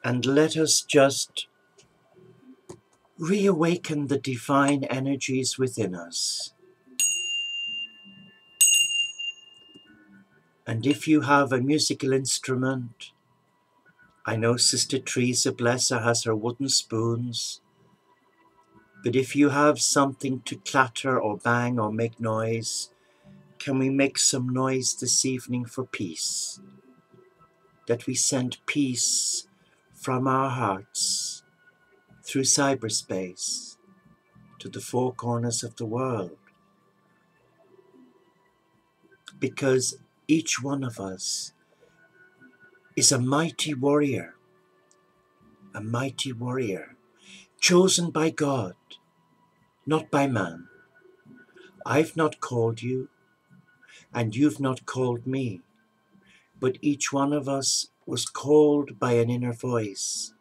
And let us just reawaken the divine energies within us. And if you have a musical instrument, I know Sister Teresa, bless her, has her wooden spoons, but if you have something to clatter or bang or make noise, can we make some noise this evening for peace? That we send peace from our hearts through cyberspace to the four corners of the world. Because each one of us is a mighty warrior, chosen by God, not by man. I've not called you, and you've not called me, but each one of us was called by an inner voice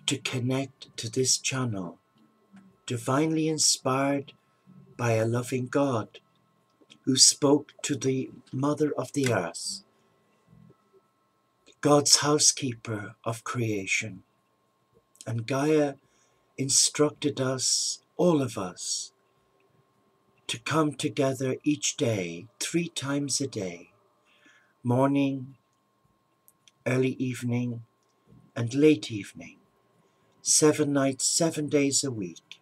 to connect to this channel, divinely inspired by a loving God who spoke to the Mother of the Earth, God's housekeeper of creation. And Gaia instructed us, all of us, to come together each day, 3 times a day, morning, early evening, and late evening, 7 nights, 7 days a week,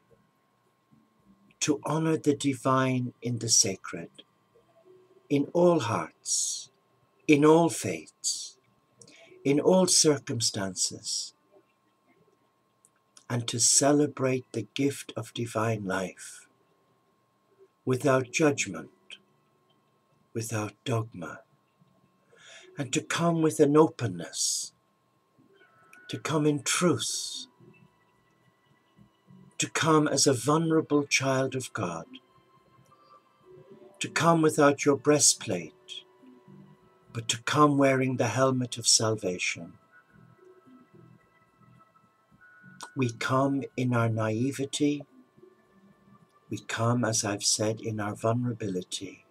to honor the divine in the sacred, in all hearts, in all faiths, in all circumstances, and to celebrate the gift of divine life without judgment, without dogma, and to come with an openness, to come in truth, to come as a vulnerable child of God, to come without your breastplate, but to come wearing the helmet of salvation. We come in our naivety, we come, as I've said, in our vulnerability.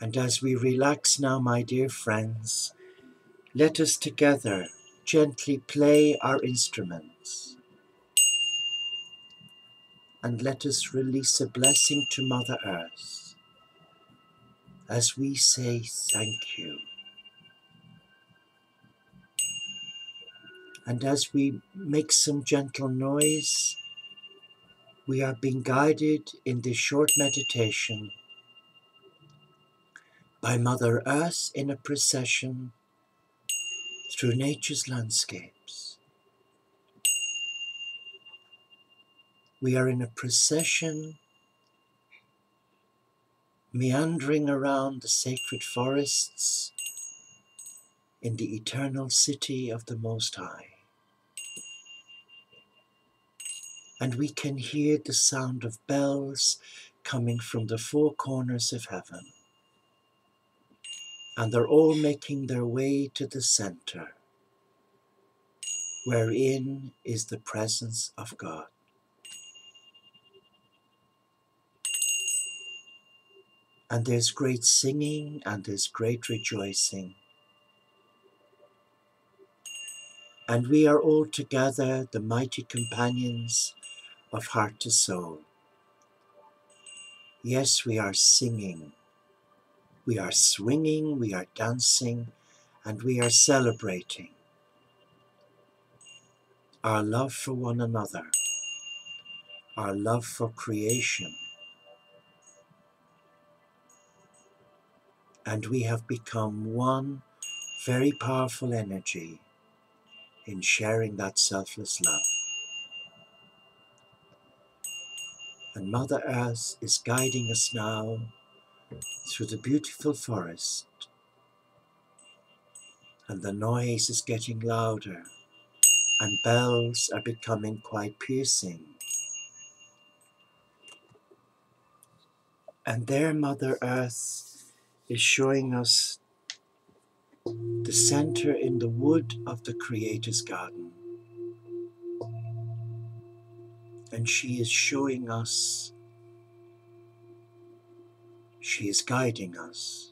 And as we relax now, my dear friends, let us together gently play our instruments, and let us release a blessing to Mother Earth as we say thank you. And as we make some gentle noise, we are being guided in this short meditation by Mother Earth in a procession through nature's landscapes. We are in a procession meandering around the sacred forests in the eternal city of the Most High. And we can hear the sound of bells coming from the four corners of heaven. And they're all making their way to the center, wherein is the presence of God. And there's great singing and there's great rejoicing. And we are all together, the mighty companions of heart to soul. Yes, we are singing, we are swinging, we are dancing, and we are celebrating our love for one another, our love for creation. And we have become one very powerful energy in sharing that selfless love. And Mother Earth is guiding us now through the beautiful forest, and the noise is getting louder, and bells are becoming quite piercing. And there Mother Earth is showing us the center in the wood of the Creator's garden. And she is showing us, she is guiding us,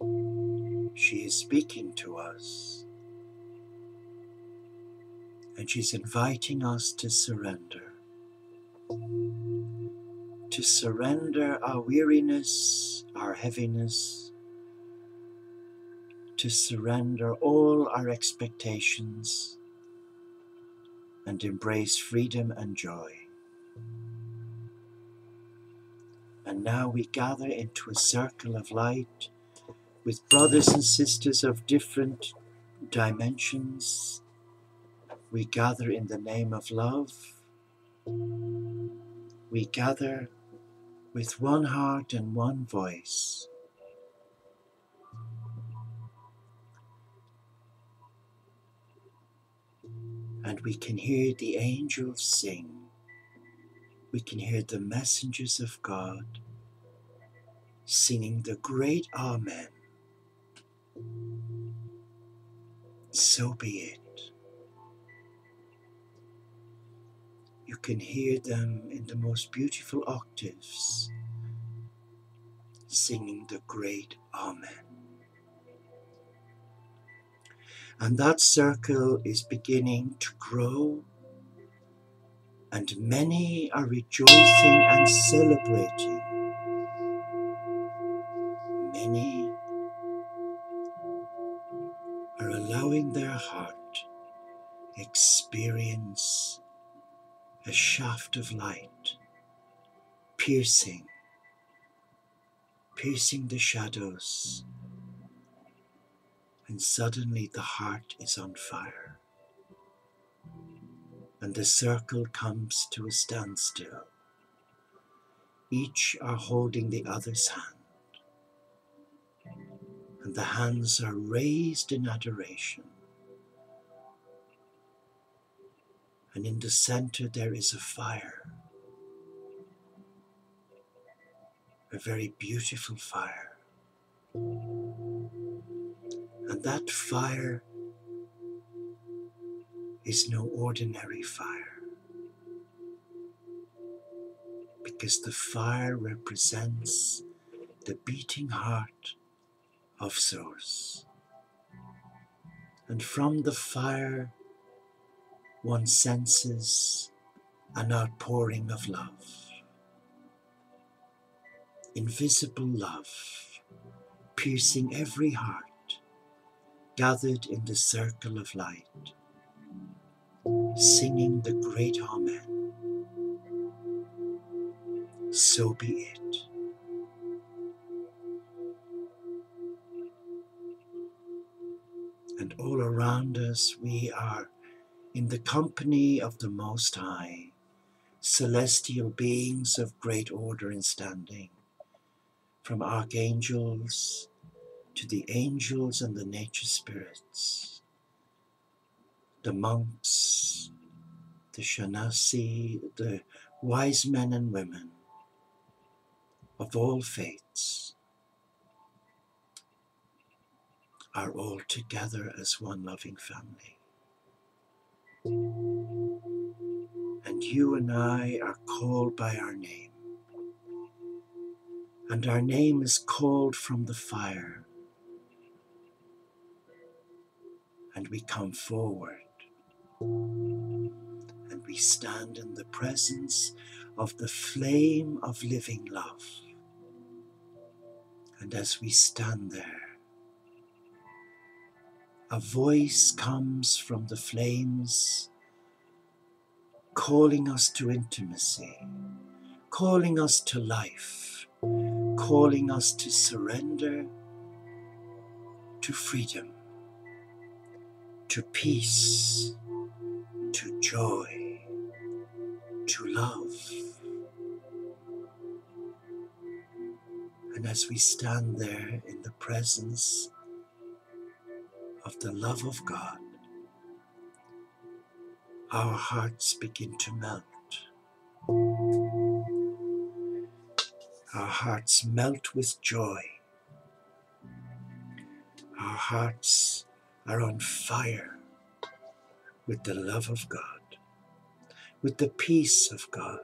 she is speaking to us. And she's inviting us to surrender our weariness, our heaviness, to surrender all our expectations and embrace freedom and joy. And now we gather into a circle of light with brothers and sisters of different dimensions. We gather in the name of love. We gather with one heart and one voice. And we can hear the angels sing. We can hear the messengers of God singing the great Amen. So be it. You can hear them in the most beautiful octaves singing the great Amen. And that circle is beginning to grow, and many are rejoicing and celebrating. Many are allowing their heart experience a shaft of light piercing the shadows, and suddenly the heart is on fire, and the circle comes to a standstill. Each are holding the other's hand, and the hands are raised in adoration. And in the center there is a fire, a very beautiful fire. And that fire is no ordinary fire, because the fire represents the beating heart of Source. And from the fire one senses an outpouring of love, invisible love, piercing every heart, gathered in the circle of light, singing the great Amen. So be it. And all around us we are in the company of the Most High, celestial beings of great order and standing, from archangels to the angels and the nature spirits, the monks, the shanasi, the wise men and women of all faiths are all together as one loving family. And you and I are called by our name, and our name is called from the fire, and we come forward and we stand in the presence of the flame of living love. And as we stand there, a voice comes from the flames, calling us to intimacy, calling us to life, calling us to surrender, to freedom, to peace, to joy, to love. And as we stand there in the presence of the love of God, our hearts begin to melt. Our hearts melt with joy. Our hearts are on fire with the love of God, with the peace of God,